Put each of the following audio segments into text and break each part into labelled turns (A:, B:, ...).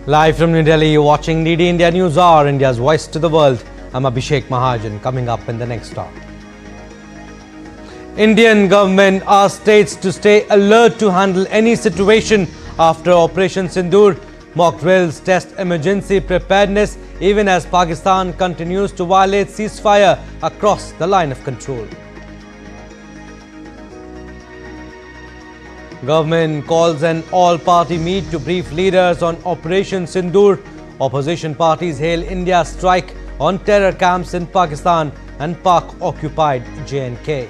A: Live from New Delhi, you're watching DD India News Hour, India's voice to the world. I'm Abhishek Mahajan. Coming up in the next hour. Indian government asks states to stay alert to handle any situation after Operation Sindoor. Mock drills test emergency preparedness even as Pakistan continues to violate ceasefire across the line of control. Government calls an all-party meet to brief leaders on Operation Sindoor. Opposition parties hail India's strike on terror camps in Pakistan and Pak-occupied J&K.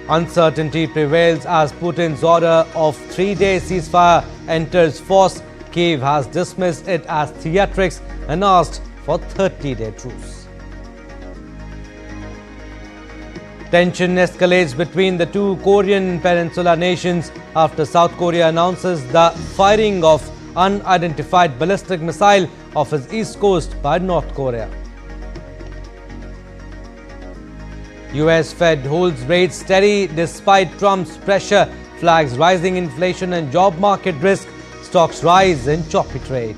A: Uncertainty prevails as Putin's order of 3-day ceasefire enters force. Kyiv has dismissed it as theatrics and asked for 30-day truce. Tension escalates between the two Korean peninsula nations after South Korea announces the firing of unidentified ballistic missile off its east coast by North Korea. US Fed holds rates steady despite Trump's pressure, flags rising inflation and job market risk, stocks rise in choppy trade.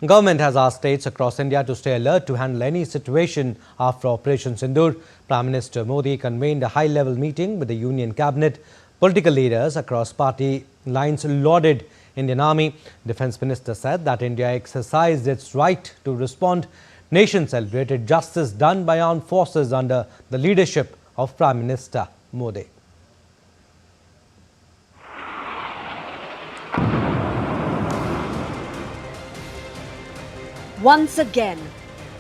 A: Government has asked states across India to stay alert to handle any situation after Operation Sindoor. Prime Minister Modi convened a high-level meeting with the Union Cabinet. Political leaders across party lines lauded Indian Army. Defence Minister said that India exercised its right to respond. Nation celebrated justice done by armed forces under the leadership of Prime Minister Modi.
B: Once again,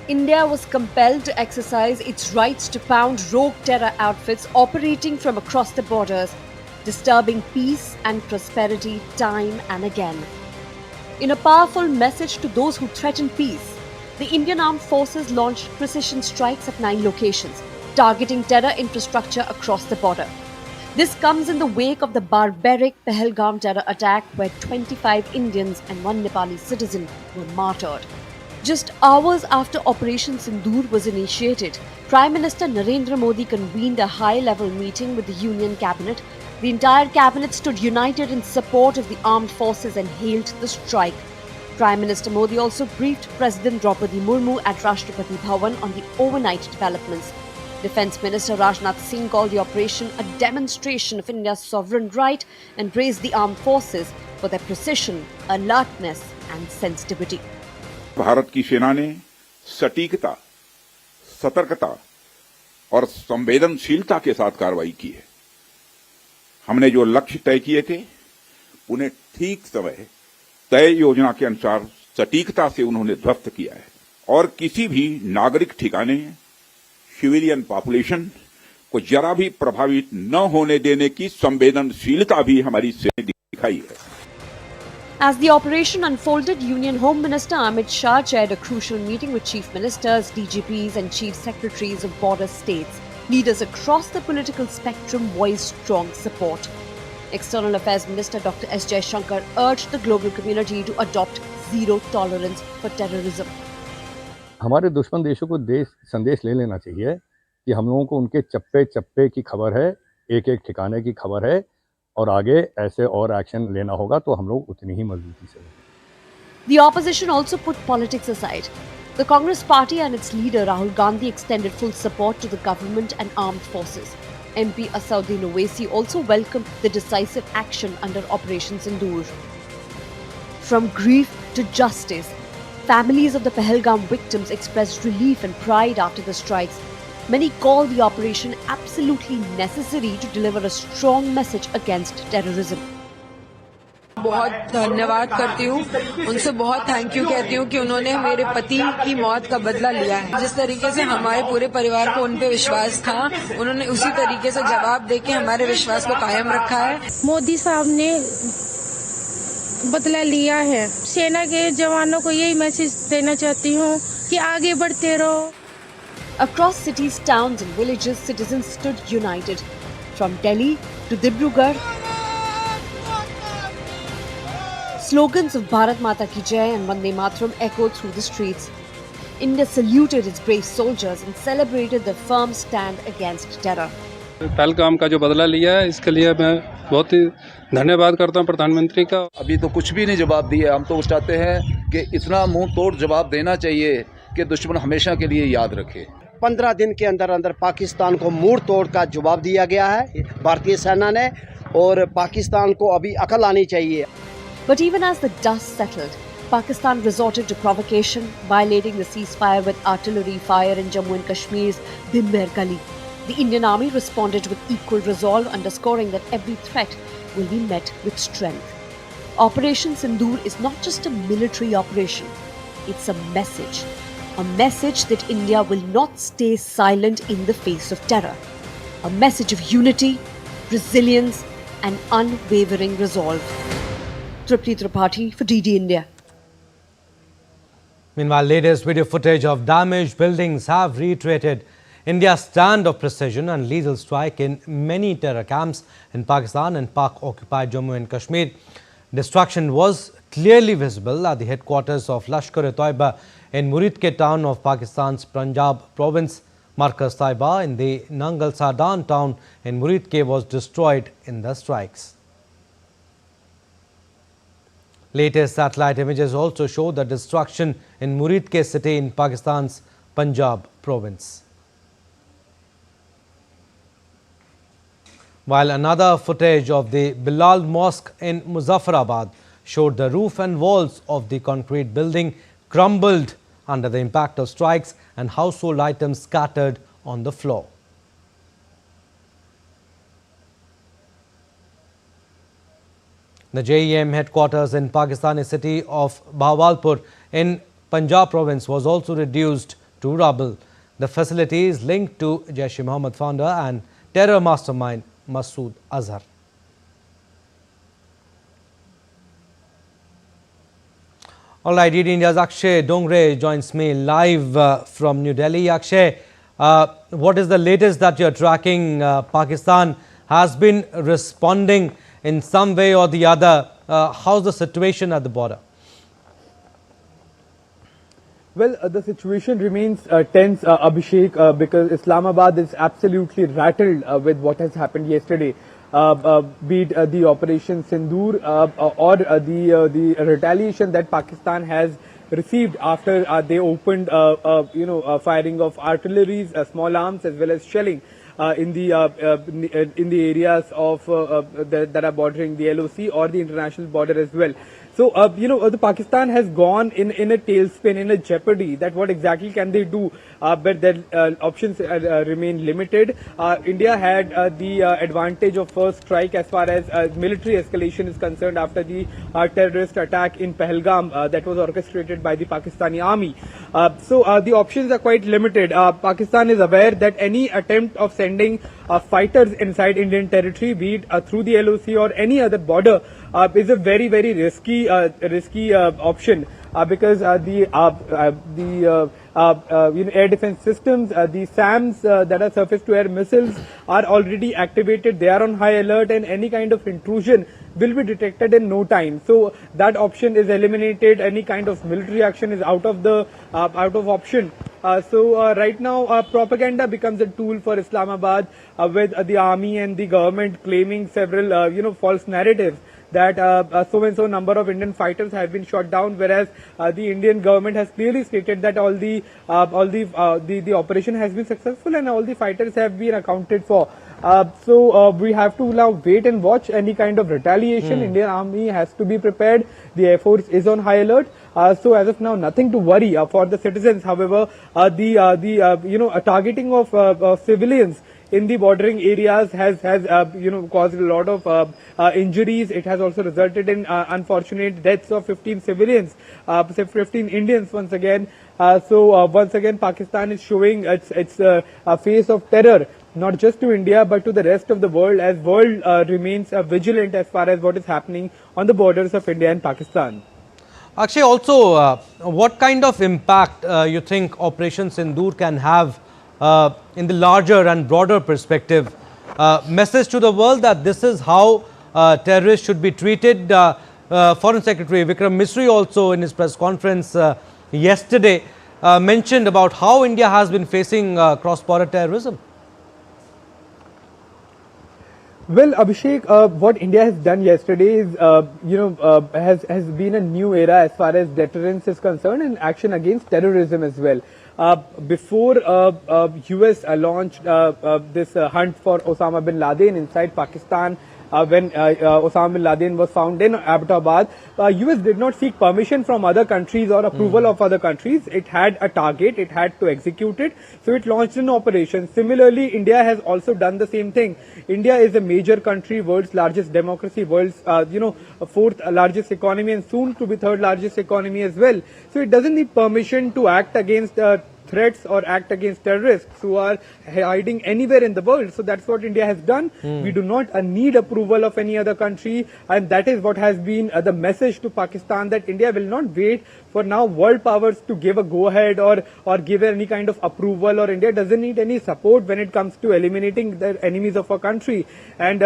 B: India was compelled to exercise its rights to pound rogue terror outfits operating from across the borders, disturbing peace and prosperity time and again. In a powerful message to those who threaten peace, the Indian Armed Forces launched precision strikes at 9 locations, targeting terror infrastructure across the border. This comes in the wake of the barbaric Pahalgam terror attack where 25 Indians and 1 Nepali citizen were martyred. Just hours after Operation Sindoor was initiated, Prime Minister Narendra Modi convened a high-level meeting with the Union Cabinet. The entire cabinet stood united in support of the armed forces and hailed the strike. Prime Minister Modi also briefed President Draupadi Murmu at Rashtrapati Bhavan on the overnight developments. Defence Minister Rajnath Singh called the operation a demonstration of India's sovereign right and praised the armed forces for their precision, alertness and sensitivity.
C: Bharat की सेना ने सटीकता, सतर्कता और संवेदनशीलता के साथ कार्रवाई की है। हमने जो लक्ष्य तय किए थे, उन्हें ठीक समय तय योजना के अनुसार सटीकता से उन्होंने ध्वस्त किया है और किसी भी नागरिक ठिकाने, सिविलियन पॉपुलेशन को जरा भी प्रभावित न होने देने की संवेदनशीलता भी हमारी सेना ने दिखाई है।
B: As the operation unfolded, Union Home Minister Amit Shah chaired a crucial meeting with Chief Ministers, DGPs and Chief Secretaries of border states. Leaders across the political spectrum voiced strong support. External Affairs Minister Dr. S. Jaishankar urged the global community to adopt zero tolerance for terrorism.
D: हमारे दुश्मन देशों को संदेश ले लेना चाहिए कि हम लोगों को उनके चप्पे-चप्पे की खबर है, एक-एक ठिकाने की खबर है और आगे ऐसे और एक्शन लेना होगा तो हम लोग उतनी ही मजबूती से।
B: The opposition also put politics aside. The Congress party and its leader Rahul Gandhi extended full support to the government and armed forces. MP Asauddin Owaisi also welcomed the decisive action under Operation Sindoor. From grief to justice, families of the Pahalgam victims expressed relief and pride after the strikes. Many call the operation absolutely necessary to deliver a strong message against terrorism.
E: बहुत धन्यवाद करती हूँ, उनसे बहुत thank you कहती हूँ कि उन्होंने मेरे पति की मौत का बदला लिया है। जिस तरीके से हमारे पूरे परिवार को उन पे विश्वास था, उन्होंने उसी तरीके से जवाब देके हमारे विश्वास को कायम रखा है।
F: मोदी साहब ने बदला लिया है। सेना के जवानों को यही मैसेज देना चाहती हूँ कि आगे बढ़ते रहो।
B: Across cities, towns and villages, citizens stood united. From Delhi to Dibrugarh, slogans of Bharat Mata Ki Jai and Vande Mataram echoed through the streets. India saluted its brave soldiers and celebrated their firm stand against terror.
F: Pahalgam का जो बदला लिया है इसके लिए मैं बहुत ही धन्यवाद करता हूं प्रधानमंत्री का।
G: अभी तो कुछ भी नहीं जवाब दिया, हम तो चाहते हैं कि इतना मुंह तोड़ जवाब देना चाहिए कि दुश्मन हमेशा के लिए याद रखे।
H: 15 दिन के अंदर अंदर पाकिस्तान को मुंह तोड़ का जवाब दिया गया है भारतीय सेना ने, और पाकिस्तान को अभी अकल आनी चाहिए।
B: But even as the dust settled, Pakistan resorted to provocation, violating the ceasefire with artillery fire in Jammu and Kashmir's Bhimber Gully. The Indian Army responded with equal resolve, underscoring that every threat will be met with strength. Operation Sindoor is not just a military operation, it's a message that India will not stay silent in the face of terror. A message of unity, resilience and unwavering resolve. Tripti Tripathi for DD India.
A: Meanwhile, latest video footage of damaged buildings have reiterated India's stand of precision and lethal strike in many terror camps in Pakistan and Pak-occupied Jammu and Kashmir. Destruction was clearly visible at the headquarters of Lashkar-e-Toiba in Muridke town of Pakistan's Punjab province. Markaz Taiba in the Nangal Sardan town in Muridke was destroyed in the strikes. Latest satellite images also show the destruction in Muridke city in Pakistan's Punjab province. While another footage of the Bilal Mosque in Muzaffarabad showed the roof and walls of the concrete building crumbled under the impact of strikes and household items scattered on the floor. The JEM headquarters in Pakistani city of Bahawalpur in Punjab province was also reduced to rubble. The facility is linked to Jaish-e-Mohammed founder and terror mastermind Masood Azhar. All right, DD India's Akshay Dongre joins me live from New Delhi. Akshay, what is the latest that you're tracking? Pakistan has been responding in some way or the other. How's the situation at the border?
I: Well, the situation remains tense, Abhishek, because Islamabad is absolutely rattled with what has happened yesterday. Be it the Operation Sindoor or the retaliation that Pakistan has received after they opened, firing of artillery, small arms, as well as shelling in the areas of that are bordering the LoC or the international border as well. So, the Pakistan has gone in a tailspin, in a jeopardy that what exactly can they do, but their options remain limited. India had the advantage of first strike as far as military escalation is concerned after the terrorist attack in Pahalgam that was orchestrated by the Pakistani army. So, the options are quite limited. Pakistan is aware that any attempt of sending fighters inside Indian territory, be it through the LoC or any other border, is a very, very risky option because the air defense systems, the SAMs that are surface to air missiles are already activated. They are on high alert, and any kind of intrusion will be detected in no time. So that option is eliminated. Any kind of military action is out of option. So right now, propaganda becomes a tool for Islamabad, with the army and the government claiming several false narratives that so and so number of Indian fighters have been shot down, whereas the Indian government has clearly stated that all the operation has been successful and all the fighters have been accounted for. So we have to now wait and watch any kind of retaliation. Indian Army has to be prepared. The Air Force is on high alert. So as of now, nothing to worry for the citizens. However, the targeting of civilians in the bordering areas has caused a lot of injuries. It has also resulted in unfortunate deaths of 15 civilians, 15 Indians once again. So once again, Pakistan is showing its face of terror, not just to India but to the rest of the world, as world remains vigilant as far as what is happening on the borders of India and Pakistan.
A: Actually, also, what kind of impact you think Operation Sindoor can have in the larger and broader perspective. Message to the world that this is how terrorists should be treated. Foreign Secretary Vikram Misri also in his press conference yesterday mentioned about how India has been facing cross-border terrorism.
I: Well, Abhishek, what India has done yesterday is, has been a new era as far as deterrence is concerned and action against terrorism as well. Before US launched this hunt for Osama bin Laden inside Pakistan, when Osama bin Laden was found in Abbottabad, US did not seek permission from other countries or approval of other countries. It had a target, it had to execute it, so it launched an operation. Similarly, India has also done the same thing. India is a major country, world's largest democracy, world's fourth largest economy, and soon to be third largest economy as well. So it doesn't need permission to act against threats or act against terrorists who are hiding anywhere in the world. So that's what India has done. We do not need approval of any other country, and that is what has been the message to Pakistan, that India will not wait for now world powers to give a go-ahead or give any kind of approval, or India doesn't need any support when it comes to eliminating the enemies of our country, and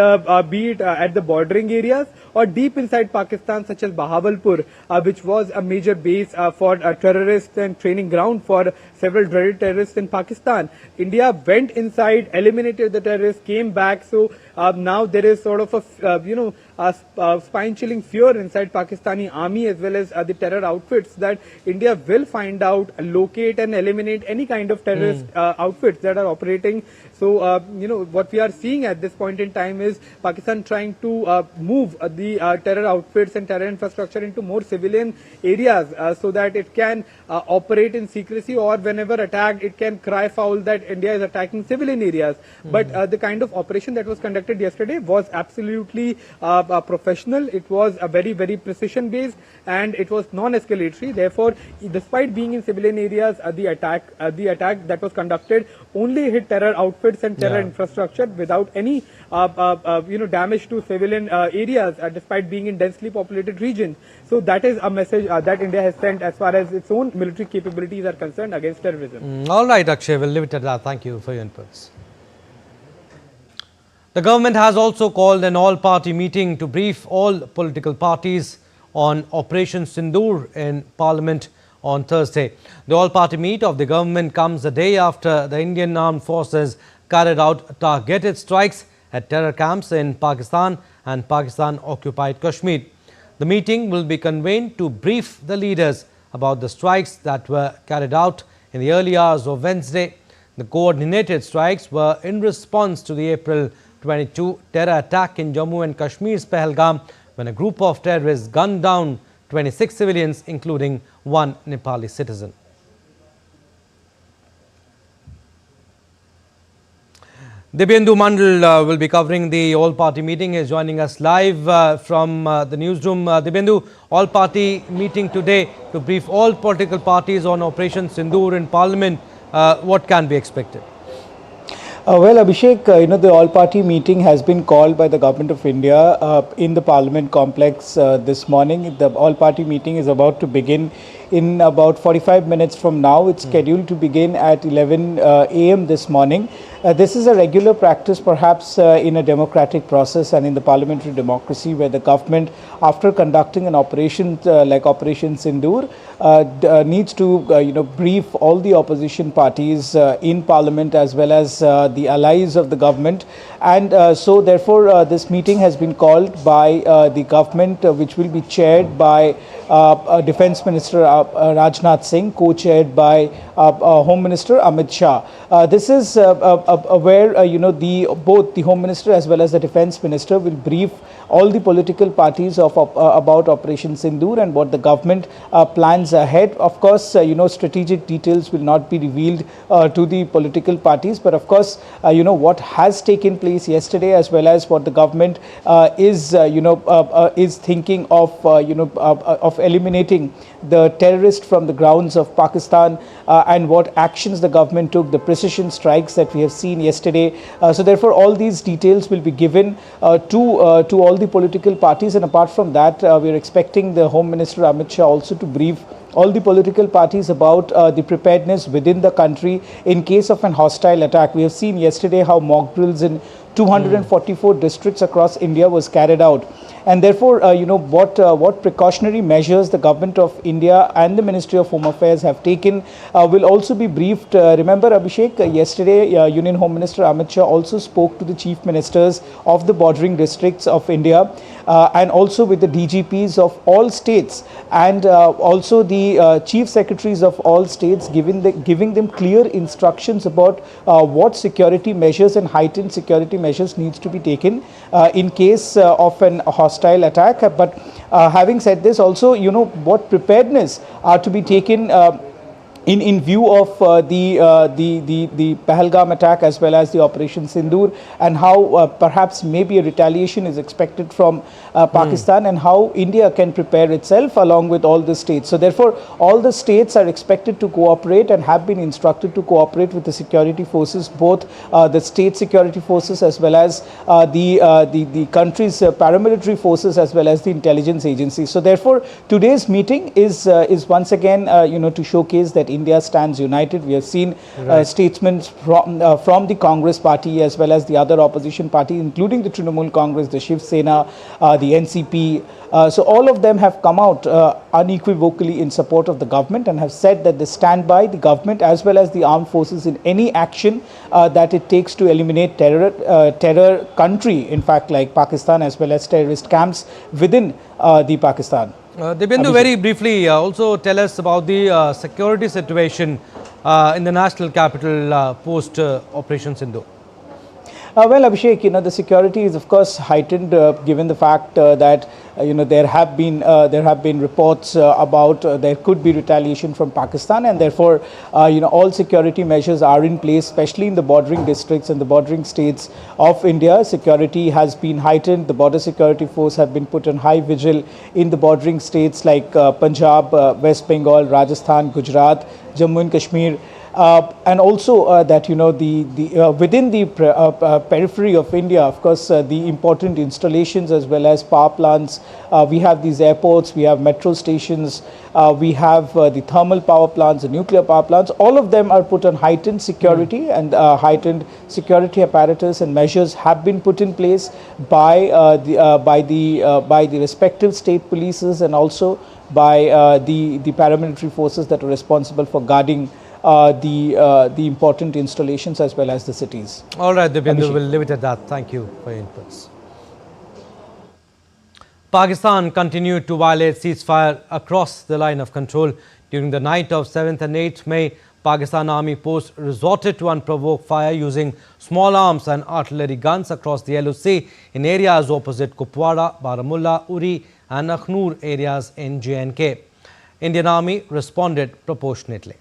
I: be it at the bordering areas or deep inside Pakistan, such as Bahawalpur, which was a major base for terrorists and training ground for several dreaded terrorists in Pakistan. India went inside, eliminated the terrorists, came back. So now there is sort of a spine-chilling fear inside Pakistani army as well as the terror outfits that India will find out, locate and eliminate any kind of terrorist outfits that are operating. So, what we are seeing at this point in time is Pakistan trying to move the terror outfits and terror infrastructure into more civilian areas so that it can operate in secrecy, or whenever attacked, it can cry foul that India is attacking civilian areas. But the kind of operation that was conducted yesterday was absolutely professional. It was a very, very precision based, and it was non-escalatory. Therefore, despite being in civilian areas, the attack that was conducted only hit terror outfits and terror infrastructure without any damage to civilian areas, despite being in densely populated regions. So that is a message that India has sent as far as its own military capabilities are concerned against terrorism.
A: All right, Akshay, we'll leave it at that. Thank you for your inputs. The government has also called an all-party meeting to brief all political parties on Operation Sindoor in Parliament on Thursday. The all-party meet of the government comes a day after the Indian Armed Forces carried out targeted strikes at terror camps in Pakistan and Pakistan-occupied Kashmir. The meeting will be convened to brief the leaders about the strikes that were carried out in the early hours of Wednesday. The coordinated strikes were in response to the April 22 terror attack in Jammu and Kashmir's Pahalgam, when a group of terrorists gunned down 26 civilians, including one Nepali citizen. Dibyendu Mandal will be covering the all-party meeting. He is joining us live from the newsroom. Dibyendu, all-party meeting today to brief all political parties on Operation Sindoor in Parliament. What can be expected?
J: Well, Abhishek, the all-party meeting has been called by the Government of India in the Parliament complex this morning. The all-party meeting is about to begin in about 45 minutes from now. It's scheduled to begin at 11 a.m. this morning. This is a regular practice, perhaps, in a democratic process and in the parliamentary democracy, where the government, after conducting an operation like Operation Sindoor, needs to brief all the opposition parties in parliament as well as the allies of the government. And so therefore this meeting has been called by the government, which will be chaired by Defence Minister Rajnath Singh, co-chaired by Home Minister Amit Shah. This is where both the Home Minister as well as the Defence Minister will brief all the political parties about Operation Sindoor and what the government plans ahead. Of course, strategic details will not be revealed to the political parties, but of course, what has taken place yesterday as well as what the government is thinking of eliminating the terrorist from the grounds of Pakistan and what actions the government took, the precision strikes that we have seen yesterday. So therefore, all these details will be given to all the political parties, and apart from that, we are expecting the Home Minister Amit Shah also to brief all the political parties about the preparedness within the country in case of an hostile attack. We have seen yesterday how mock drills in 244 districts across India was carried out. And therefore, what precautionary measures the government of India and the Ministry of Home Affairs have taken will also be briefed. Remember, Abhishek, yesterday Union Home Minister Amit Shah also spoke to the chief ministers of the bordering districts of India and also with the DGPs of all states and also the chief secretaries of all states, giving them clear instructions about what security measures and heightened security measures needs to be taken in case of an hostile attack. But having said this, also, what preparedness are to be taken in view of the Pahalgam attack as well as the Operation Sindoor, and how perhaps maybe a retaliation is expected from Pakistan, and how India can prepare itself along with all the states. So therefore, all the states are expected to cooperate and have been instructed to cooperate with the security forces, both the state security forces as well as the country's paramilitary forces as well as the intelligence agencies. So therefore, today's meeting is once again to showcase that India stands united. We have seen statesmen from the Congress party as well as the other opposition parties, including the Trinamool Congress, the Shiv Sena, the NCP. So all of them have come out unequivocally in support of the government and have said that they stand by the government as well as the armed forces in any action that it takes to eliminate terror country, in fact, like Pakistan, as well as terrorist camps within the Pakistan.
A: Dibyendu, very briefly, also tell us about the security situation in the national capital post Operation Sindoor.
J: Well, Abhishek, the security is of course heightened given the fact that there have been reports about there could be retaliation from Pakistan, and therefore all security measures are in place, especially in the bordering districts and the bordering states of India. Security has been heightened. The border security force have been put on high vigil in the bordering states like Punjab, West Bengal, Rajasthan, Gujarat, Jammu and Kashmir. And also that within the periphery of India, of course, the important installations as well as power plants. We have these airports, we have metro stations, we have the thermal power plants, the nuclear power plants. All of them are put on heightened security, and heightened security apparatus and measures have been put in place by the respective state polices and also by the paramilitary forces that are responsible for guarding the important installations as well as the cities.
A: All right, Dibyendu, we'll leave it at that. Thank you for your inputs. Pakistan continued to violate ceasefire across the line of control. During the night of 7th and 8th May, Pakistan Army posts resorted to unprovoked fire using small arms and artillery guns across the LoC in areas opposite Kupwara, Baramulla, Uri and Akhnur areas in J&K. Indian Army responded proportionately.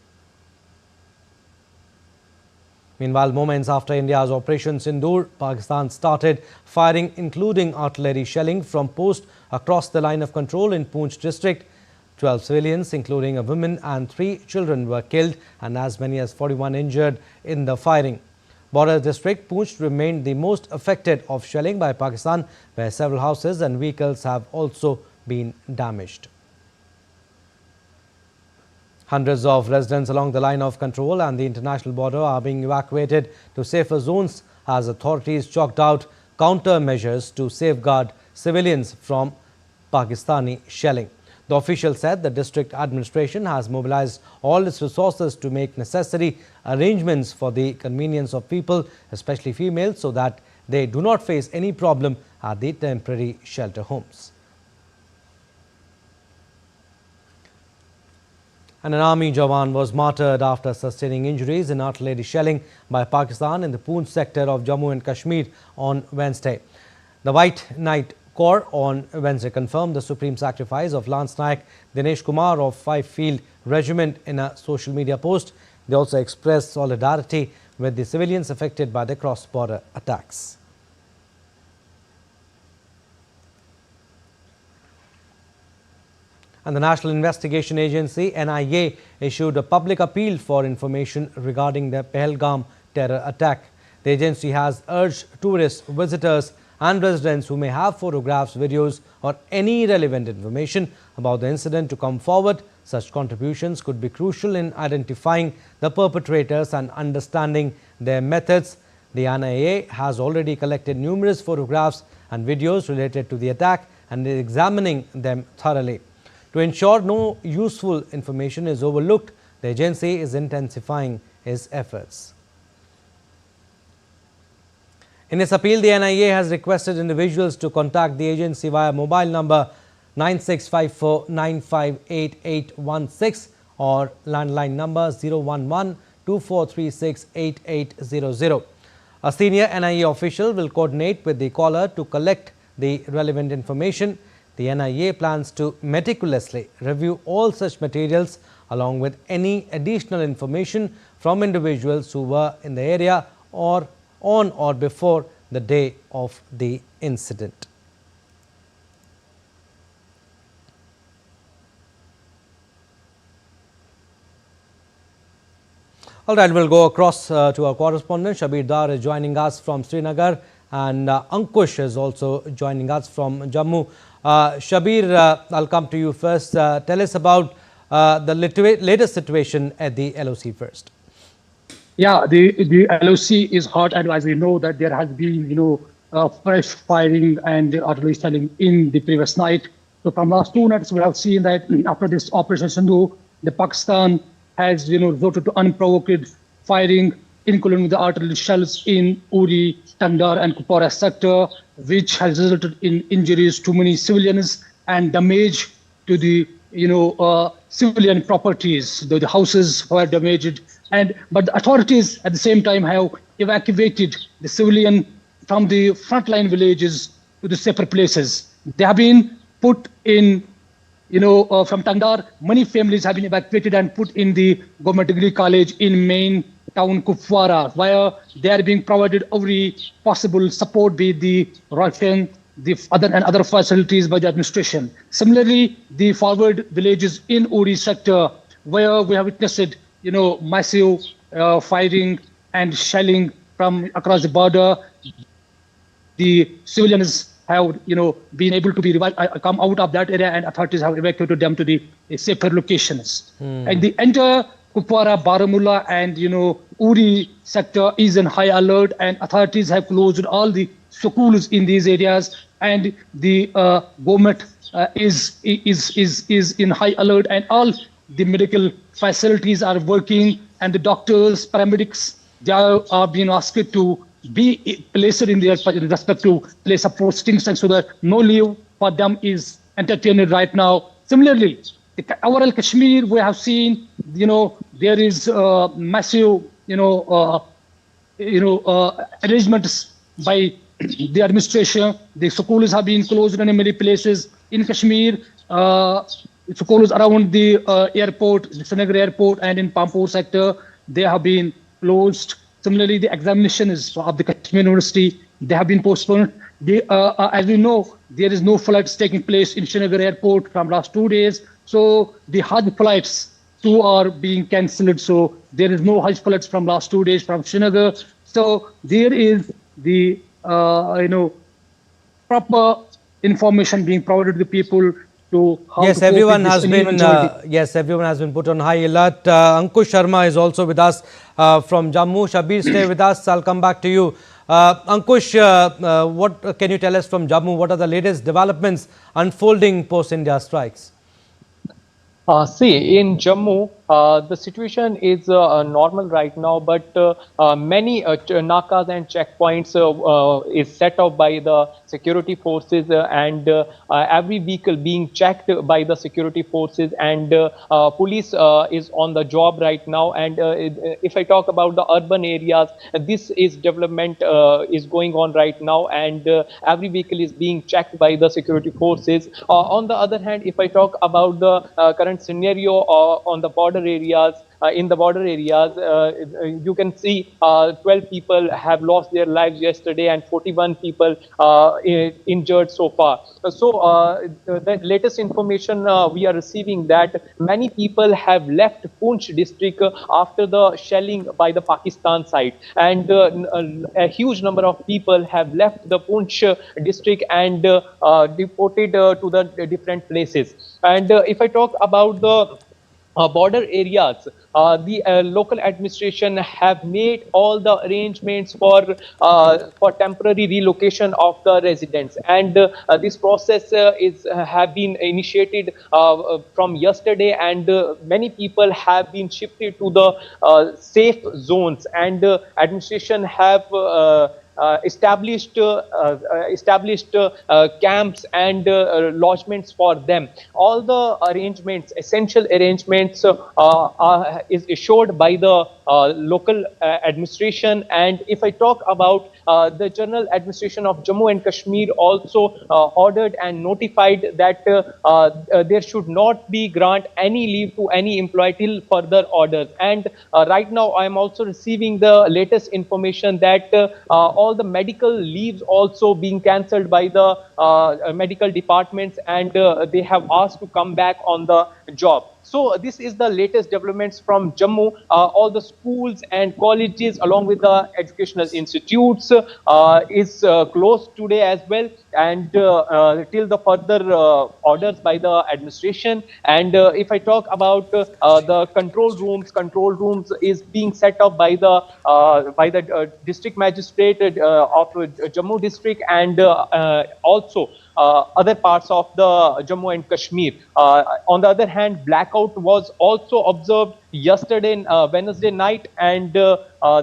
A: Meanwhile, moments after India's Operation Sindoor, Pakistan started firing, including artillery shelling from posts across the line of control in Poonch district. 12 civilians, including a woman and 3 children, were killed and as many as 41 injured in the firing. Border district Poonch remained the most affected of shelling by Pakistan, where several houses and vehicles have also been damaged. Hundreds of residents along the line of control and the international border are being evacuated to safer zones as authorities chalked out countermeasures to safeguard civilians from Pakistani shelling. The official said the district administration has mobilized all its resources to make necessary arrangements for the convenience of people, especially females, so that they do not face any problem at the temporary shelter homes. And an army Jawan was martyred after sustaining injuries in artillery shelling by Pakistan in the Poonch sector of Jammu and Kashmir on Wednesday. The White Knight Corps on Wednesday confirmed the supreme sacrifice of Lance Naik Dinesh Kumar of 5 Field Regiment in a social media post. They also expressed solidarity with the civilians affected by the cross-border attacks. And the National Investigation Agency NIA issued a public appeal for information regarding the Pahalgam terror attack. The agency has urged tourists, visitors and residents who may have photographs, videos or any relevant information about the incident to come forward Such contributions could be crucial in identifying the perpetrators and understanding their methods. The NIA has already collected numerous photographs and videos related to the attack and is examining them thoroughly. To ensure no useful information is overlooked, the agency is intensifying its efforts. In its appeal, the NIA has requested individuals to contact the agency via mobile number 9654958816 or landline number 011-2436-8800. A senior NIA official will coordinate with the caller to collect the relevant information. The NIA plans to meticulously review all such materials along with any additional information from individuals who were in the area or on or before the day of the incident. All right, we'll go across to our correspondent. Shabir Dar is joining us from Srinagar and Ankush is also joining us from Jammu. Shabir, I'll come to you first. Tell us about the latest situation at the LoC first.
K: Yeah, the LoC is hot, and as we know that there has been, fresh firing and artillery shelling in the previous night. So from last 2 nights, we have seen that after this Operation Sindoor, the Pakistan has, resorted to unprovoked firing, including the artillery shells in Uri, Tandar and Kupwara sector, which has resulted in injuries to many civilians and damage to the, civilian properties. The houses were damaged, but the authorities at the same time have evacuated the civilian from the frontline villages to the safer places. They have been put in, from Tandar, many families have been evacuated and put in the government degree college in main town Kupwara, where they are being provided every possible support by the Russian, the other facilities by the administration. Similarly, the forward villages in Uri sector, where we have witnessed, massive firing and shelling from across the border. The civilians have, been able to come out of that area, and authorities have evacuated them to the safer locations. And the entire Kupwara, Baramulla, and Uri sector is in high alert, and authorities have closed all the schools in these areas, and the government is in high alert, and all the medical facilities are working, and the doctors, paramedics, they are being asked to be placed in their respective place of postings, so that no leave for them is entertained right now. Similarly, overall Kashmir, we have seen, there is massive, arrangements by the administration. The schools have been closed in many places in Kashmir. Schools around the airport, the Srinagar airport, and in Pampur sector, they have been closed. Similarly, the examinations of the Kashmir University, they have been postponed. As we know, there is no flights taking place in Srinagar airport from last 2 days. So the Hajj flights too are being cancelled. So there is no Hajj flights from last 2 days from Srinagar. So there is the proper information being provided to the people to how
A: yes,
K: to
A: everyone has been everyone has been put on high alert. Ankush Sharma is also with us from Jammu. Shabir, stay with us. I'll come back to you. Ankush, what can you tell us from Jammu? What are the latest developments unfolding post India strikes?
L: See, in Jammu, the situation is normal right now, but many nakas and checkpoints is set up by the security forces, and every vehicle being checked by the security forces, and police is on the job right now. And if I talk about the urban areas, this is development is going on right now, and every vehicle is being checked by the security forces. On the other hand, if I talk about the current scenario on the border areas, in the border areas, you can see 12 people have lost their lives yesterday and 41 people injured so far. So the latest information we are receiving that many people have left Poonch district after the shelling by the Pakistan side, and a huge number of people have left the Poonch district and deported to the different places. And if I talk about the border areas, the local administration have made all the arrangements for temporary relocation of the residents, and this process have been initiated from yesterday, and many people have been shifted to the safe zones, and administration have established camps and lodgements for them. All the arrangements, essential arrangements, is assured by the local administration. And if I talk about the General Administration of Jammu and Kashmir, also ordered and notified that there should not be grant any leave to any employee till further orders. And right now I am also receiving the latest information that all the medical leaves also being cancelled by the medical departments, and they have asked to come back on the job. So this is the latest developments from Jammu. All the schools and colleges along with the educational institutes is closed today as well, and till the further orders by the administration. And if I talk about the control rooms is being set up by the district magistrate of Jammu district, and also other parts of the Jammu and Kashmir. On the other hand, blackout was also observed yesterday, Wednesday night, and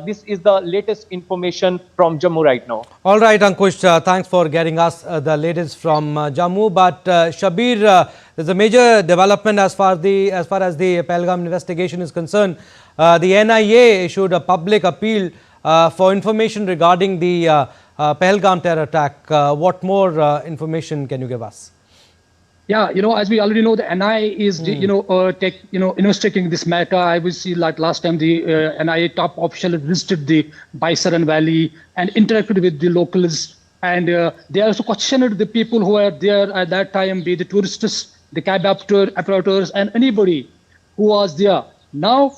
L: this is the latest information from Jammu right now.
A: All right, Ankush, thanks for getting us the latest from Jammu. But Shabir, there's a major development as far as the Pahalgam investigation is concerned. The NIA issued a public appeal for information regarding the Pahalgam terror attack. What more information can you give us?
K: Yeah, as we already know, the NIA is, investigating this matter. I will see, like last time, the NIA top official visited the Baisaran Valley and interacted with the locals. And they also questioned the people who were there at that time, be the tourists, the cab operators, and anybody who was there. Now,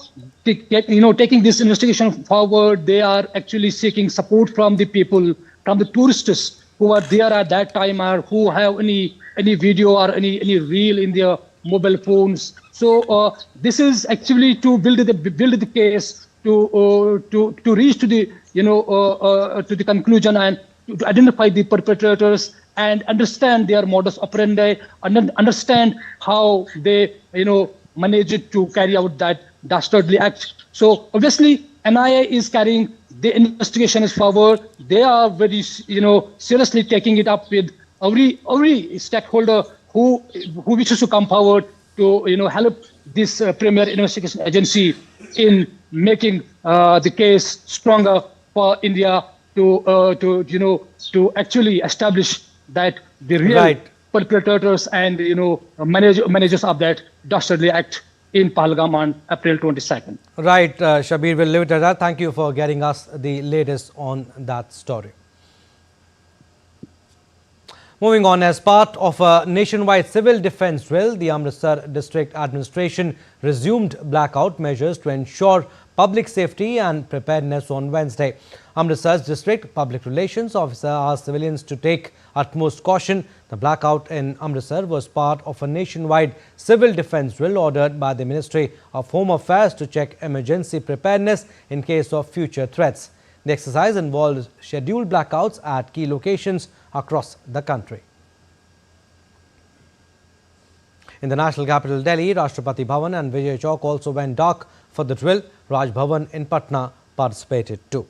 K: taking this investigation forward, they are actually seeking support from the people, from the tourists who are there at that time, or who have any video or any reel in their mobile phones. So this is actually to build the case to reach to the to the conclusion, and to identify the perpetrators and understand their modus operandi, and understand how they managed to carry out that dastardly act. So obviously NIA is carrying the investigation is forward. They are very seriously taking it up with every stakeholder who wishes to come forward to help this premier investigation agency in making the case stronger for India to actually establish that the real perpetrators and managers of that dastardly act in Pahalgam on April 22nd.
A: Right, Shabir, we'll leave it at that. Thank you for getting us the latest on that story. Moving on, as part of a nationwide civil defence drill, the Amritsar District Administration resumed blackout measures to ensure public safety and preparedness on Wednesday. Amritsar's District Public Relations Officer asked civilians to take utmost caution. The blackout in Amritsar was part of a nationwide civil defence drill ordered by the Ministry of Home Affairs to check emergency preparedness in case of future threats. The exercise involved scheduled blackouts at key locations across the country. In the national capital Delhi, Rashtrapati Bhavan and Vijay Chowk also went dark for the drill. Raj Bhavan in Patna participated too.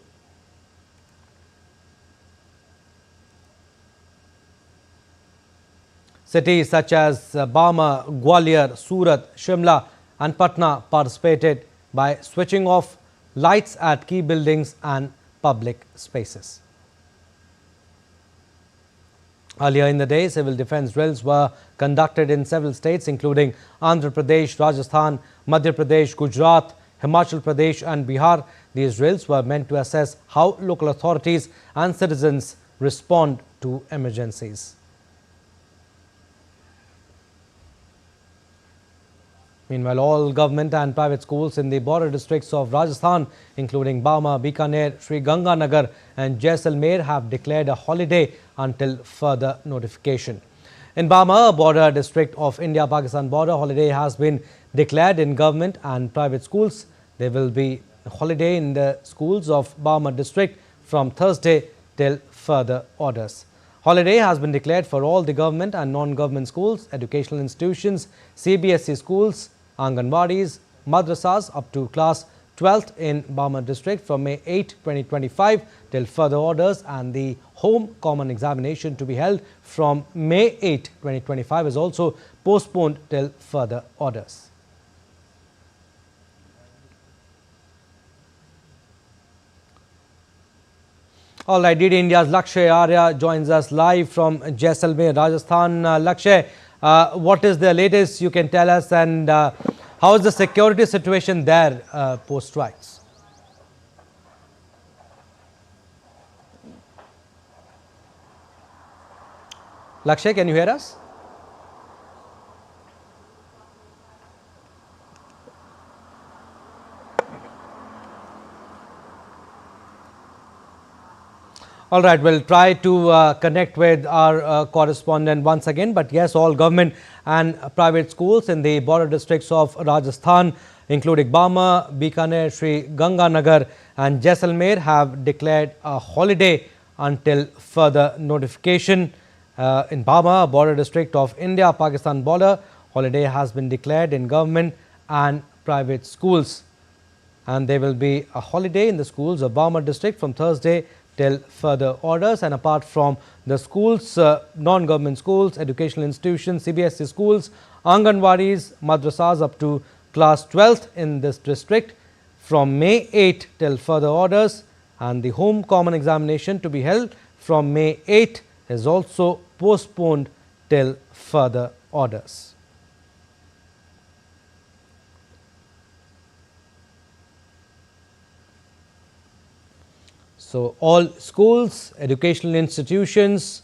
A: Cities such as Bama, Gwalior, Surat, Shimla and Patna participated by switching off lights at key buildings and public spaces. Earlier in the day, civil defence drills were conducted in several states including Andhra Pradesh, Rajasthan, Madhya Pradesh, Gujarat, Himachal Pradesh and Bihar. These drills were meant to assess how local authorities and citizens respond to emergencies. Meanwhile, all government and private schools in the border districts of Rajasthan, including Bama, Bikaner, Sri Ganganagar and Jaisalmer, have declared a holiday until further notification. In Bama, a border district of India-Pakistan border, holiday has been declared in government and private schools. There will be a holiday in the schools of Barmer district from Thursday till further orders. Holiday has been declared for all the government and non-government schools, educational institutions, CBSE schools, Anganwadis, madrasas up to class 12th in Barmer district from May 8, 2025 till further orders, and the home common examination to be held from May 8, 2025 is also postponed till further orders. All right, DD India's Lakshay Arya joins us live from Jaisalmer, Rajasthan. Lakshay, what is the latest you can tell us, and how is the security situation there post strikes? Lakshay, can you hear us? All right, we'll try to connect with our correspondent once again. But yes, all government and private schools in the border districts of Rajasthan, including Barmer, Bikaner, Sri Ganganagar and Jaisalmer, have declared a holiday until further notification. In Barmer, a border district of India-Pakistan border, holiday has been declared in government and private schools. And there will be a holiday in the schools of Barmer district from Thursday till further orders. And apart from the schools, non-government schools, educational institutions, CBSE schools, Anganwadis, madrasas up to class 12th in this district from May 8 till further orders, and the home common examination to be held from May 8 is also postponed till further orders. So, all schools, educational institutions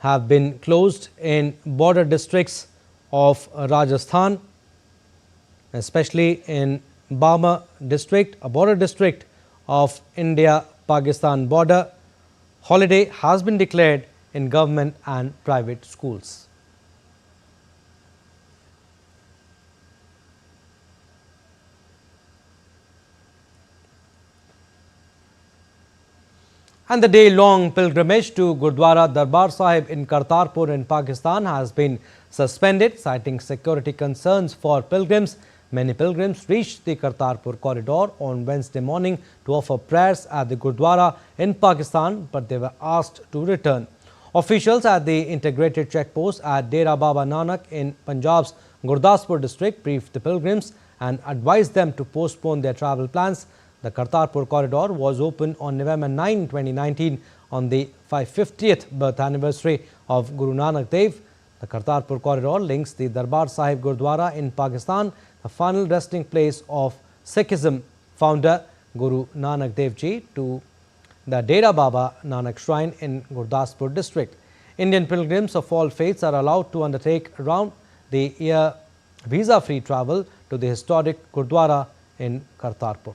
A: have been closed in border districts of Rajasthan, especially in Barmer district, a border district of India-Pakistan border. Holiday has been declared in government and private schools. And the day-long pilgrimage to Gurdwara Darbar Sahib in Kartarpur in Pakistan has been suspended, citing security concerns for pilgrims. Many pilgrims reached the Kartarpur corridor on Wednesday morning to offer prayers at the Gurdwara in Pakistan, but they were asked to return. Officials at the integrated checkpost at Dera Baba Nanak in Punjab's Gurdaspur district briefed the pilgrims and advised them to postpone their travel plans. The Kartarpur corridor was opened on November 9, 2019 on the 550th birth anniversary of Guru Nanak Dev. The Kartarpur corridor links the Darbar Sahib Gurdwara in Pakistan, the final resting place of Sikhism founder Guru Nanak Dev Ji, to the Dera Baba Nanak Shrine in Gurdaspur district. Indian pilgrims of all faiths are allowed to undertake around the year visa-free travel to the historic Gurdwara in Kartarpur.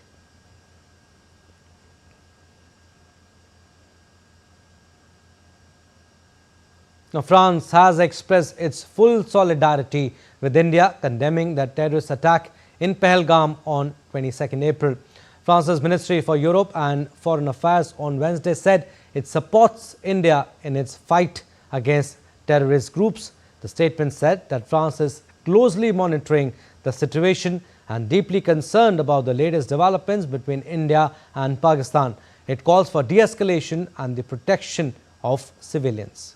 A: Now, France has expressed its full solidarity with India, condemning the terrorist attack in Pahalgam on 22nd April. France's Ministry for Europe and Foreign Affairs on Wednesday said it supports India in its fight against terrorist groups. The statement said that France is closely monitoring the situation and deeply concerned about the latest developments between India and Pakistan. It calls for de-escalation and the protection of civilians.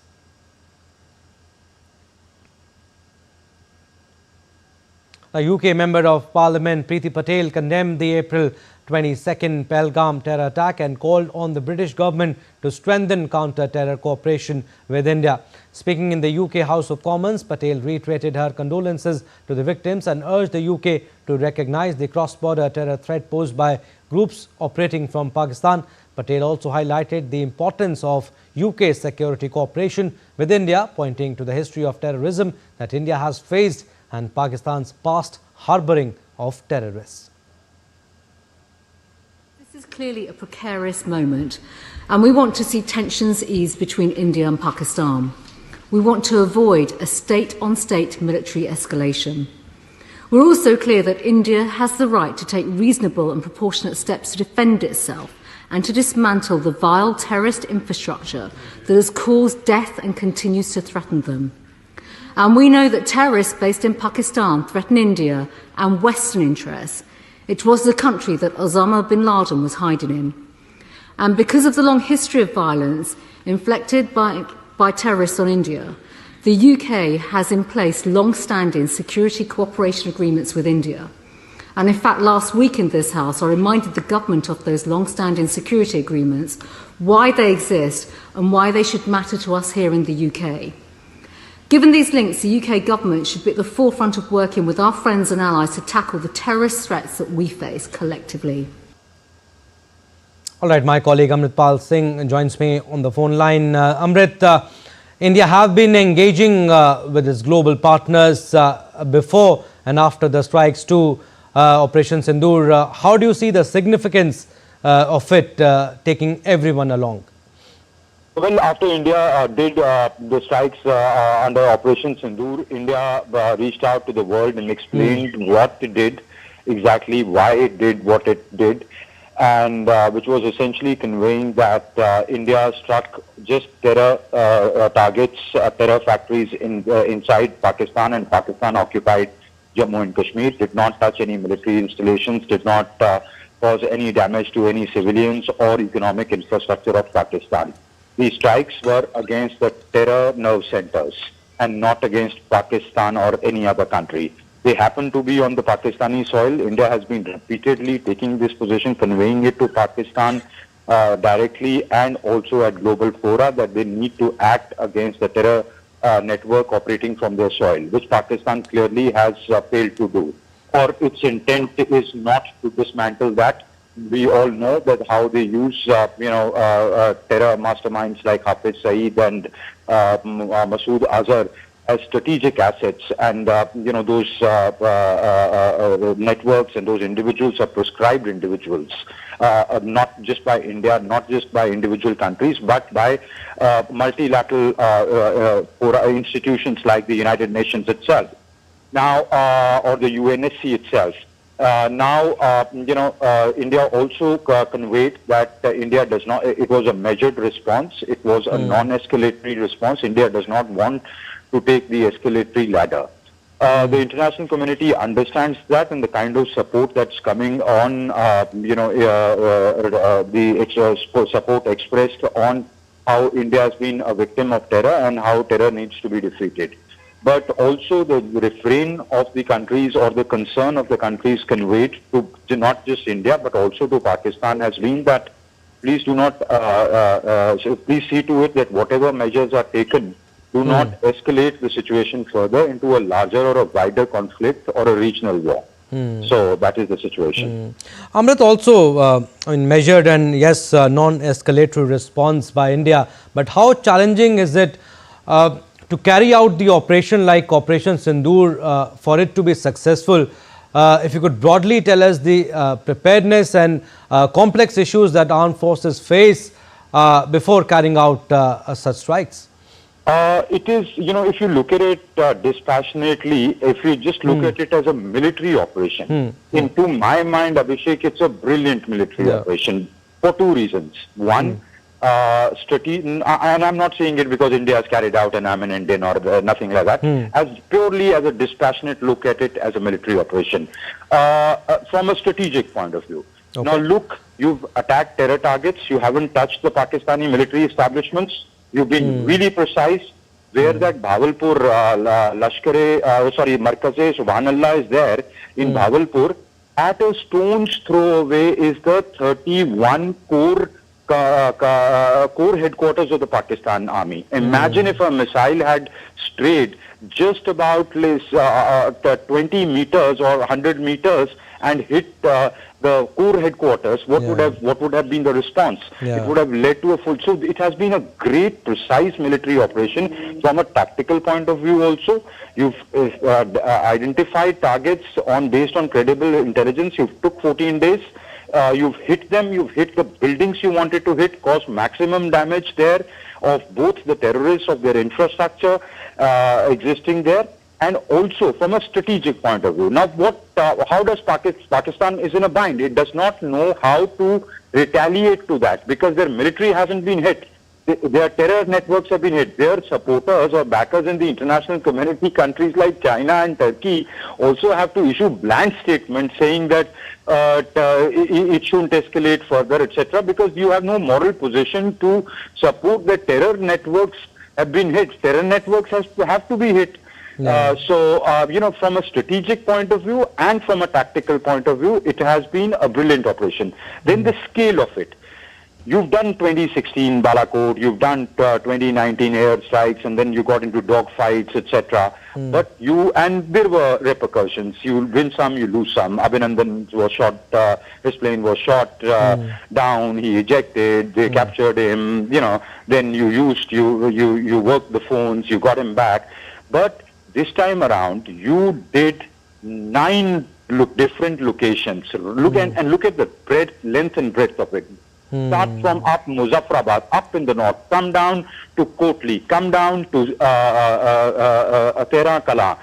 A: A UK Member of Parliament, Preeti Patel, condemned the April 22nd Pahalgam terror attack and called on the British government to strengthen counter-terror cooperation with India. Speaking in the UK House of Commons, Patel reiterated her condolences to the victims and urged the UK to recognise the cross-border terror threat posed by groups operating from Pakistan. Patel also highlighted the importance of UK security cooperation with India, pointing to the history of terrorism that India has faced and Pakistan's past harbouring of terrorists.
M: This is clearly a precarious moment, and we want to see tensions ease between India and Pakistan. We want to avoid a state-on-state military escalation. We're also clear that India has the right to take reasonable and proportionate steps to defend itself and to dismantle the vile terrorist infrastructure that has caused death and continues to threaten them. And we know that terrorists based in Pakistan threaten India and Western interests. It was the country that Osama bin Laden was hiding in. And because of the long history of violence inflicted by terrorists on India, the UK has in place long-standing security cooperation agreements with India. And in fact, last week in this House, I reminded the government of those long-standing security agreements, why they exist and why they should matter to us here in the UK. Given these links, the UK government should be at the forefront of working with our friends and allies to tackle the terrorist threats that we face collectively.
A: All right, my colleague Amritpal Singh joins me on the phone line. Amrit, India have been engaging with its global partners before and after the strikes to Operation Sindoor. How do you see the significance of it taking everyone along?
N: Well, after India did the strikes under Operation Sindoor, India reached out to the world and explained what it did, exactly why it did what it did, and which was essentially conveying that India struck just terror targets, terror factories inside Pakistan, and Pakistan occupied Jammu and Kashmir, did not touch any military installations, did not cause any damage to any civilians or economic infrastructure of Pakistan. These strikes were against the terror nerve centers and not against Pakistan or any other country. They happen to be on the Pakistani soil. India has been repeatedly taking this position, conveying it to Pakistan directly and also at global fora that they need to act against the terror network operating from their soil, which Pakistan clearly has failed to do. Or its intent is not to dismantle that. We all know that how they use, terror masterminds like Hafiz Saeed and Masood Azhar as strategic assets, and those networks and those individuals are proscribed individuals, not just by India, not just by individual countries, but by multilateral institutions like the United Nations itself, now or the UNSC itself. India also conveyed that India does not. It was a measured response. It was a non-escalatory response. India does not want to take the escalatory ladder. The international community understands that, and the kind of support that's coming on, the support expressed on how India has been a victim of terror and how terror needs to be defeated. But also the refrain of the countries or the concern of the countries conveyed to not just India but also to Pakistan has been that please do not, please see to it that whatever measures are taken do not escalate the situation further into a larger or a wider conflict or a regional war. So that is the situation.
A: Amrit, also measured and yes, non-escalatory response by India, but how challenging is it to carry out the operation like Operation Sindoor for it to be successful? If you could broadly tell us the preparedness and complex issues that armed forces face before carrying out such strikes.
N: It is, if you look at it dispassionately, if you just look at it as a military operation, into my mind, Abhishek, it's a brilliant military operation for two reasons. One, and I'm not saying it because India has carried out and I'm an Indian or nothing like that, as purely as a dispassionate look at it as a military operation from a strategic point of view. Okay. Now look, you've attacked terror targets, you haven't touched the Pakistani military establishments, you've been really precise. Where that Bhavalpur, Markaze Subhanallah is there in Bhavalpur, at a stone's throw away is the 31 core headquarters of the Pakistan Army. Imagine if a missile had strayed just about 20 meters or 100 meters and hit the core headquarters. What would have been the response? It would have led to a full. So it has been a great, precise military operation from a tactical point of view. Also, you've identified targets based on credible intelligence. You've took 14 days. You've hit them, you've hit the buildings you wanted to hit, caused maximum damage there of both the terrorists, of their infrastructure existing there, and also from a strategic point of view. Now, how does Pakistan is in a bind? It does not know how to retaliate to that because their military hasn't been hit. Their terror networks have been hit. Their supporters or backers in the international community, countries like China and Turkey, also have to issue blank statements saying that it shouldn't escalate further, etc. Because you have no moral position to support the terror networks have been hit. Terror networks have to be hit.
A: Yeah.
N: From a strategic point of view and from a tactical point of view, it has been a brilliant operation. Then the scale of it. You've done 2016 Balakot, you've done 2019 airstrikes, and then you got into dogfights, etc. But there were repercussions. You win some, you lose some. Abhinandan was shot, his plane was shot down, he ejected, they captured him, then you worked the phones, you got him back. But this time around, you did 9 different locations. Look at the length and breadth of it. Start from up Muzaffarabad, up in the north, come down to Kotli, come down to Tera Kala,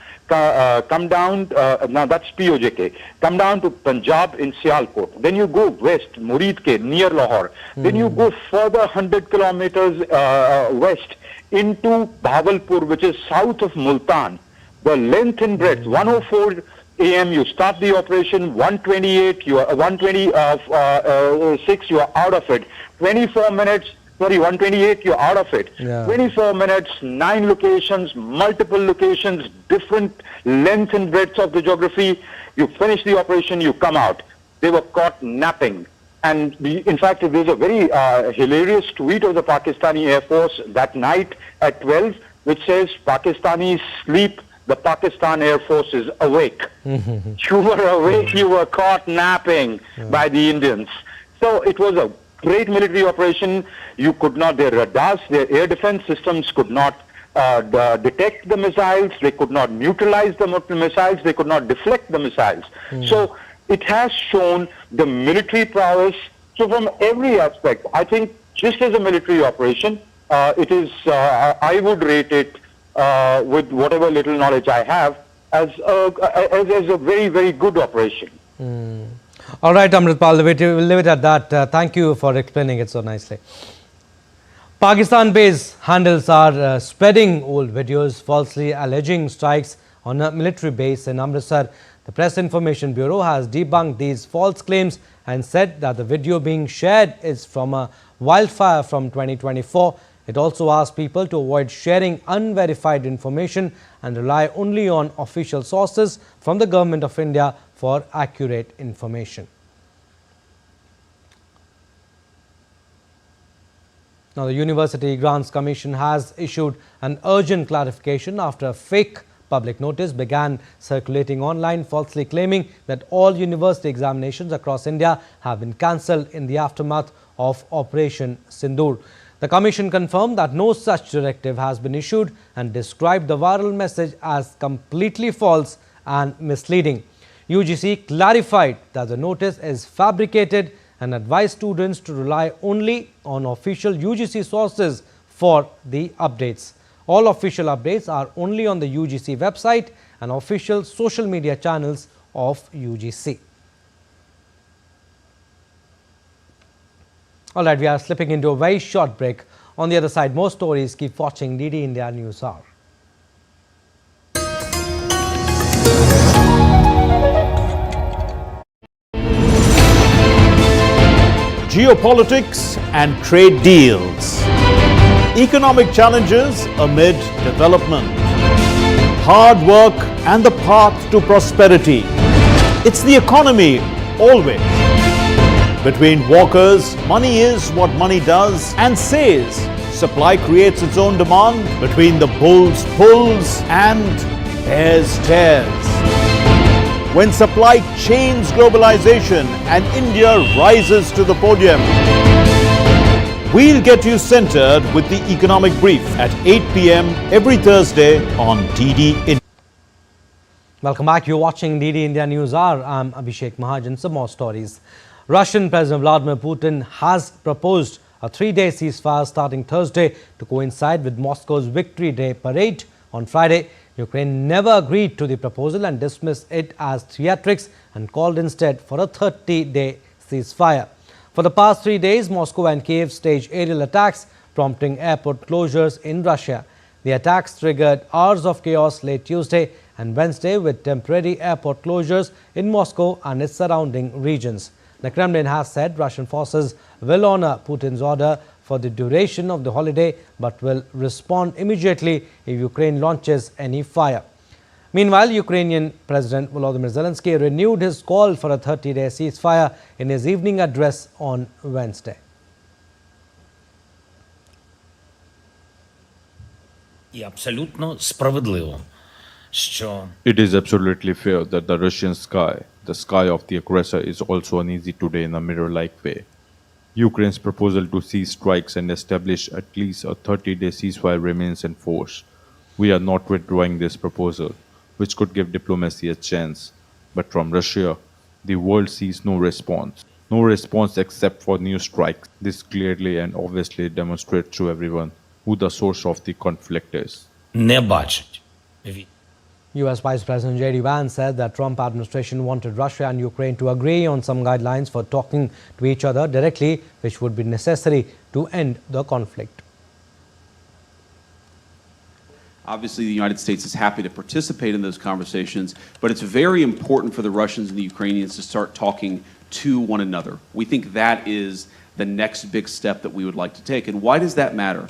N: come down, now that's POJK, come down to Punjab in Sialkot, then you go west, Muridke, near Lahore, then you go further 100 kilometers west into Bhavalpur, which is south of Multan. The length and breadth, 104 AM, you start the operation, 1:28, you are 1:26, you are out of it. 1:28, you're out of it.
A: Yeah.
N: 24 minutes, 9 locations, multiple locations, different length and breadth of the geography. You finish the operation, you come out. They were caught napping. And in fact, there's a very hilarious tweet of the Pakistani Air Force that night at 12, which says, Pakistanis sleep, the Pakistan Air Force is awake. You were awake, you were caught napping by the Indians. So it was a great military operation. You could not, their radars, their air defense systems could not detect the missiles, they could not neutralize the missiles, they could not deflect the missiles. So it has shown the military prowess. So from every aspect, I think just as a military operation, it is, I would rate it with whatever little knowledge I have as a very, very good operation.
A: All right, Amritpal, we'll leave it at that. Thank you for explaining it so nicely. Pakistan-based handles are spreading old videos falsely alleging strikes on a military base in Amritsar. The Press Information Bureau has debunked these false claims and said that the video being shared is from a wildfire from 2024. It also asked people to avoid sharing unverified information and rely only on official sources from the Government of India for accurate information. Now, the University Grants Commission has issued an urgent clarification after a fake public notice began circulating online, falsely claiming that all university examinations across India have been cancelled in the aftermath of Operation Sindoor. The Commission confirmed that no such directive has been issued and described the viral message as completely false and misleading. UGC clarified that the notice is fabricated and advised students to rely only on official UGC sources for the updates. All official updates are only on the UGC website and official social media channels of UGC. All right, we are slipping into a very short break. On the other side, more stories. Keep watching DD India News Hour.
O: Geopolitics and trade deals. Economic challenges amid development. Hard work and the path to prosperity. It's the economy always. Between walkers, money is what money does and says. Supply creates its own demand. Between the bulls pulls and bears tears. When supply chains globalization and India rises to the podium. We'll get you centered with the Economic Brief at 8 p.m. every Thursday on DD India.
A: Welcome back. You're watching DD India News Hour. I'm Abhishek Mahajan. Some more stories. Russian President Vladimir Putin has proposed a 3-day ceasefire starting Thursday to coincide with Moscow's Victory Day parade on Friday. Ukraine never agreed to the proposal and dismissed it as theatrics and called instead for a 30-day ceasefire. For the past 3 days, Moscow and Kiev staged aerial attacks, prompting airport closures in Russia. The attacks triggered hours of chaos late Tuesday and Wednesday, with temporary airport closures in Moscow and its surrounding regions. The Kremlin has said Russian forces will honor Putin's order for the duration of the holiday, but will respond immediately if Ukraine launches any fire. Meanwhile, Ukrainian President Volodymyr Zelensky renewed his call for a 30-day ceasefire in his evening address on Wednesday.
P: It is absolutely fair that the Russian sky, the sky of the aggressor, is also uneasy today in a mirror-like way. Ukraine's proposal to cease strikes and establish at least a 30-day ceasefire remains in force. We are not withdrawing this proposal, which could give diplomacy a chance. But from Russia, the world sees no response. No response except for new strikes. This clearly and obviously demonstrates to everyone who the source of the conflict is.
A: U.S. Vice President J.D. Vance said that Trump administration wanted Russia and Ukraine to agree on some guidelines for talking to each other directly, which would be necessary to end the conflict.
Q: Obviously, the United States is happy to participate in those conversations, but it's very important for the Russians and the Ukrainians to start talking to one another. We think that is the next big step that we would like to take. And why does that matter?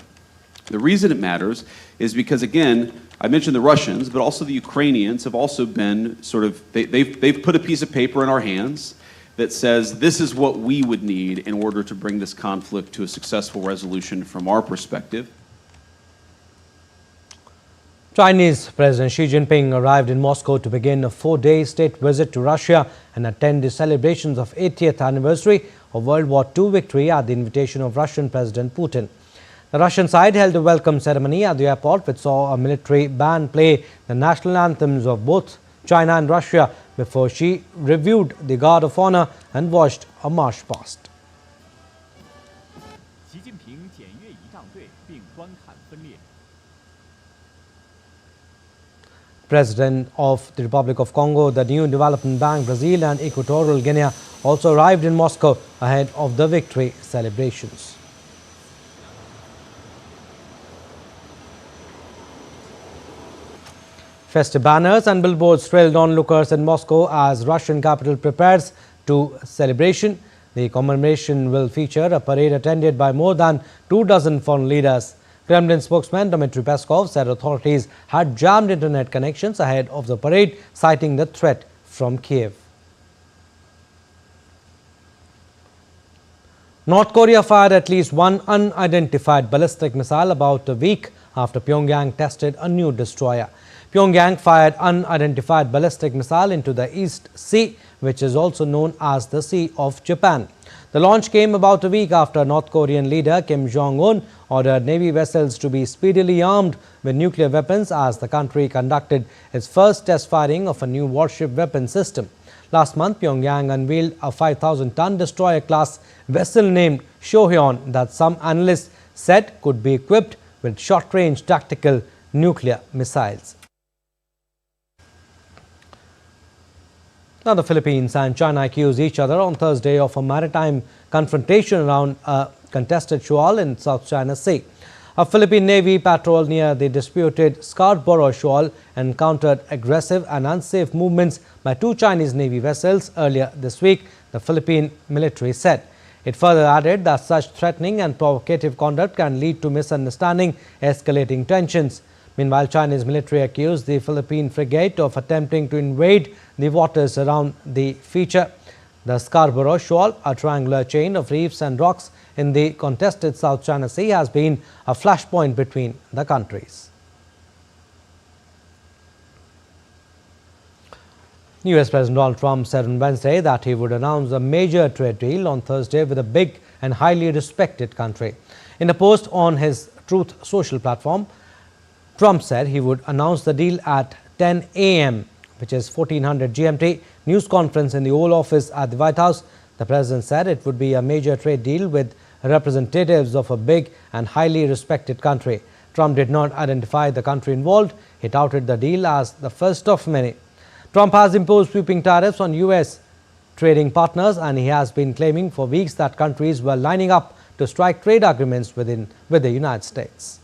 Q: The reason it matters is because, again, I mentioned the Russians, but also the Ukrainians have also been sort of, they've put a piece of paper in our hands that says this is what we would need in order to bring this conflict to a successful resolution from our perspective.
A: Chinese President Xi Jinping arrived in Moscow to begin a 4-day state visit to Russia and attend the celebrations of 80th anniversary of World War II victory at the invitation of Russian President Putin. The Russian side held a welcome ceremony at the airport, which saw a military band play the national anthems of both China and Russia before Xi reviewed the Guard of Honor and watched a march past. President of the Republic of Congo, the New Development Bank, Brazil and Equatorial Guinea also arrived in Moscow ahead of the victory celebrations. Festive banners and billboards trailed onlookers in Moscow as Russian capital prepares to celebration. The commemoration will feature a parade attended by more than 24 foreign leaders. Kremlin spokesman Dmitry Peskov said authorities had jammed internet connections ahead of the parade, citing the threat from Kiev. North Korea fired at least one unidentified ballistic missile about a week after Pyongyang tested a new destroyer. Pyongyang fired unidentified ballistic missile into the East Sea, which is also known as the Sea of Japan. The launch came about a week after North Korean leader Kim Jong-un ordered Navy vessels to be speedily armed with nuclear weapons as the country conducted its first test firing of a new warship weapon system. Last month, Pyongyang unveiled a 5,000-ton destroyer-class vessel named Shohyeon that some analysts said could be equipped with short-range tactical nuclear missiles. Now, the Philippines and China accused each other on Thursday of a maritime confrontation around a contested shoal in South China Sea. A Philippine Navy patrol near the disputed Scarborough shoal encountered aggressive and unsafe movements by 2 Chinese Navy vessels earlier this week, the Philippine military said. It further added that such threatening and provocative conduct can lead to misunderstanding, escalating tensions. Meanwhile, Chinese military accused the Philippine frigate of attempting to invade the waters around the feature. The Scarborough Shoal, a triangular chain of reefs and rocks in the contested South China Sea, has been a flashpoint between the countries. US President Donald Trump said on Wednesday that he would announce a major trade deal on Thursday with a big and highly respected country. In a post on his Truth social platform, Trump said he would announce the deal at 10 a.m., which is 1400 GMT, news conference in the Oval Office at the White House. The president said it would be a major trade deal with representatives of a big and highly respected country. Trump did not identify the country involved. He touted the deal as the first of many. Trump has imposed sweeping tariffs on U.S. trading partners, and he has been claiming for weeks that countries were lining up to strike trade agreements with the United States.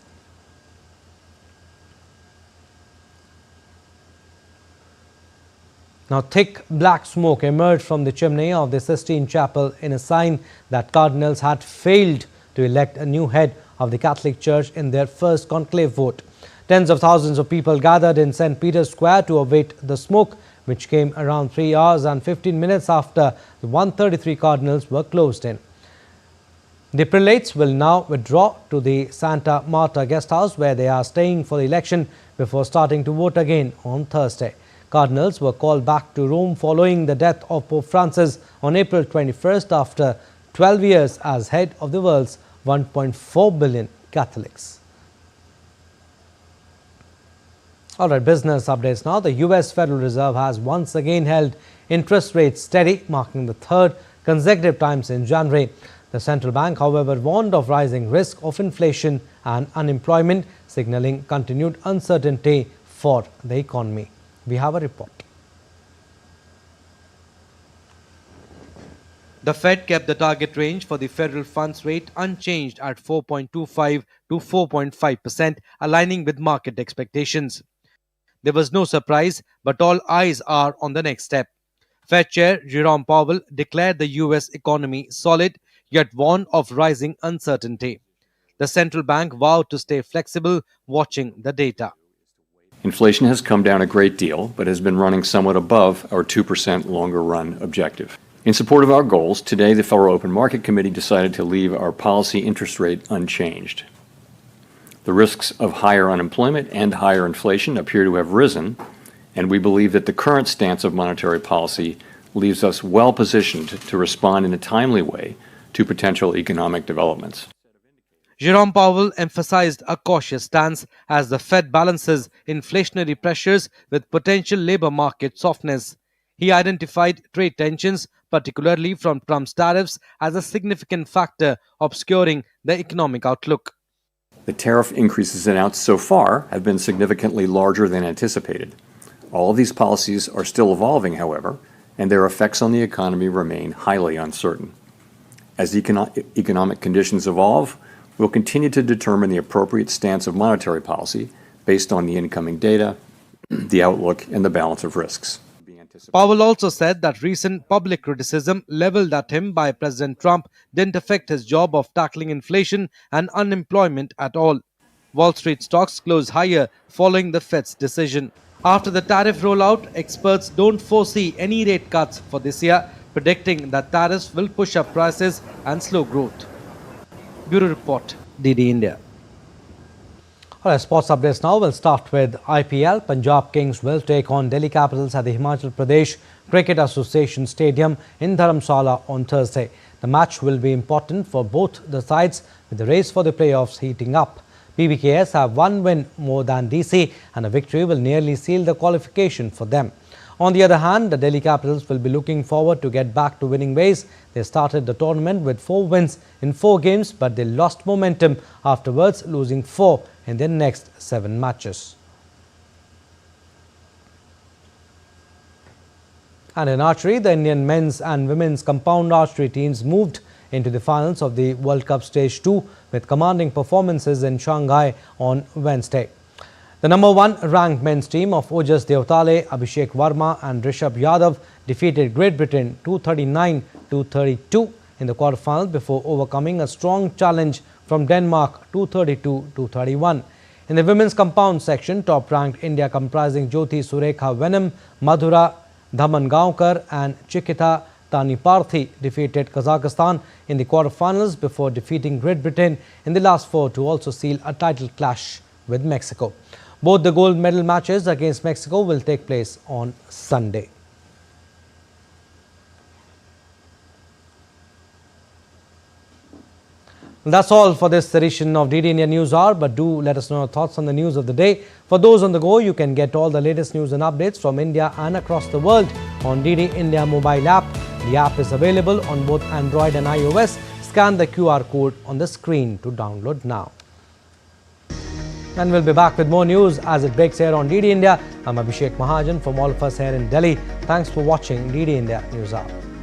A: Now, thick black smoke emerged from the chimney of the Sistine Chapel in a sign that cardinals had failed to elect a new head of the Catholic Church in their first conclave vote. Tens of thousands of people gathered in St. Peter's Square to await the smoke, which came around 3 hours and 15 minutes after the 133 cardinals were closed in. The prelates will now withdraw to the Santa Marta guest house, where they are staying for the election before starting to vote again on Thursday. Cardinals were called back to Rome following the death of Pope Francis on April 21st after 12 years as head of the world's 1.4 billion Catholics. All right, business updates now. The U.S. Federal Reserve has once again held interest rates steady, marking the third consecutive time since January. The central bank, however, warned of rising risk of inflation and unemployment, signaling continued uncertainty for the economy. We have a report. The Fed kept the target range for the federal funds rate unchanged at 4.25 to 4.5%, aligning with market expectations. There was no surprise, but all eyes are on the next step. Fed Chair Jerome Powell declared the U.S. economy solid, yet warned of rising uncertainty. The central bank vowed to stay flexible, watching the data.
R: Inflation has come down a great deal, but has been running somewhat above our 2% longer-run objective. In support of our goals, today the Federal Open Market Committee decided to leave our policy interest rate unchanged. The risks of higher unemployment and higher inflation appear to have risen, and we believe that the current stance of monetary policy leaves us well positioned to respond in a timely way to potential economic developments.
A: Jerome Powell emphasized a cautious stance as the Fed balances inflationary pressures with potential labor market softness. He identified trade tensions, particularly from Trump's tariffs, as a significant factor obscuring the economic outlook.
R: The tariff increases announced so far have been significantly larger than anticipated. All of these policies are still evolving, however, and their effects on the economy remain highly uncertain. As economic conditions evolve, we'll continue to determine the appropriate stance of monetary policy based on the incoming data, the outlook, and the balance of risks.
A: Powell also said that recent public criticism leveled at him by President Trump didn't affect his job of tackling inflation and unemployment at all. Wall Street stocks closed higher following the Fed's decision. After the tariff rollout, experts don't foresee any rate cuts for this year, predicting that tariffs will push up prices and slow growth. Bureau Report, DD India. All right, sports updates now. We'll start with IPL. Punjab Kings will take on Delhi Capitals at the Himachal Pradesh Cricket Association Stadium in Dharamsala on Thursday. The match will be important for both the sides, with the race for the playoffs heating up. PBKS have one win more than DC, and a victory will nearly seal the qualification for them. On the other hand, the Delhi Capitals will be looking forward to get back to winning ways. They started the tournament with 4 wins in 4 games, but they lost momentum afterwards, losing 4 in their next 7 matches. And in archery, the Indian men's and women's compound archery teams moved into the finals of the World Cup Stage 2 with commanding performances in Shanghai on Wednesday. The number 1 ranked men's team of Ojas Devtale, Abhishek Verma and Rishabh Yadav defeated Great Britain 239-232 in the quarterfinal before overcoming a strong challenge from Denmark 232-231. In the women's compound section, top-ranked India comprising Jyoti Surekha Venom, Madhura Dhamangaonkar and Chikita Taniparthi defeated Kazakhstan in the quarterfinals before defeating Great Britain in the last 4 to also seal a title clash with Mexico. Both the gold medal matches against Mexico will take place on Sunday. That's all for this edition of DD India News Hour, but do let us know your thoughts on the news of the day. For those on the go, you can get all the latest news and updates from India and across the world on DD India mobile app. The app is available on both Android and iOS. Scan the QR code on the screen to download now. And we'll be back with more news as it breaks here on DD India. I'm Abhishek Mahajan. From all of us here in Delhi, thanks for watching DD India News Hour.